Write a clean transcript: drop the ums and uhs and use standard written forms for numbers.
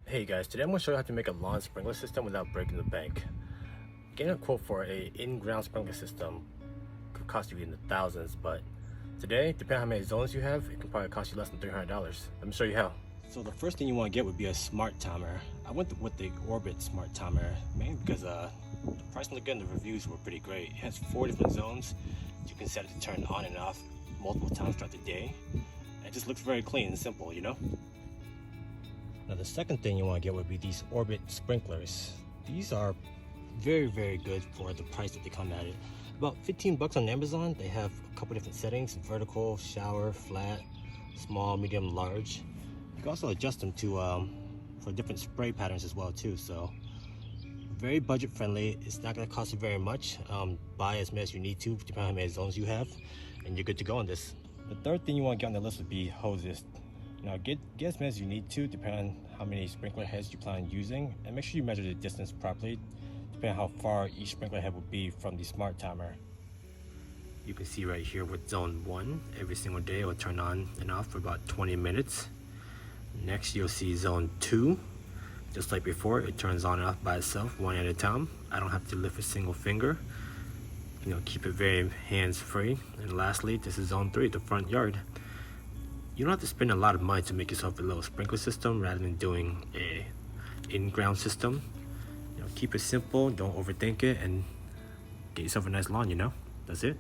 Hey guys, today I'm going to show you how to make a lawn sprinkler system without breaking the bank. Getting a quote for a in-ground sprinkler system could cost you in the thousands, but today, depending on how many zones you have, it can probably cost you less than $300. Let me show you how. So the first thing you want to get would be a smart timer. I went with the Orbit smart timer, mainly because the price looked good and the reviews were pretty great. It has 4 different zones. You can set it to turn on and off multiple times throughout the day. It just looks very clean and simple, you know? Now the second thing you want to get would be these Orbit sprinklers. These are very good for the price that they come at it. About 15 bucks on Amazon. They have a couple different settings: vertical, shower, flat, small, medium, large. You can also adjust them to for different spray patterns as well too. So very budget friendly. It's not going to cost you very much. Buy as many as you need to, depending on how many zones you have, and you're good to go on this. The third thing you want to get on the list would be hoses. Now get as many as you need to, depending on how many sprinkler heads you plan on using, and make sure you measure the distance properly, depending on how far each sprinkler head will be from the smart timer. You can see right here with zone 1, every single day it will turn on and off for about 20 minutes. Next you'll see zone 2, just like before, it turns on and off by itself, one at a time. I don't have to lift a single finger. You know, keep it very hands-free. And lastly, this is zone 3, the front yard. You don't have to spend a lot of money to make yourself a little sprinkler system rather than doing a in-ground system. You know, keep it simple, don't overthink it, and get yourself a nice lawn, you know? That's it.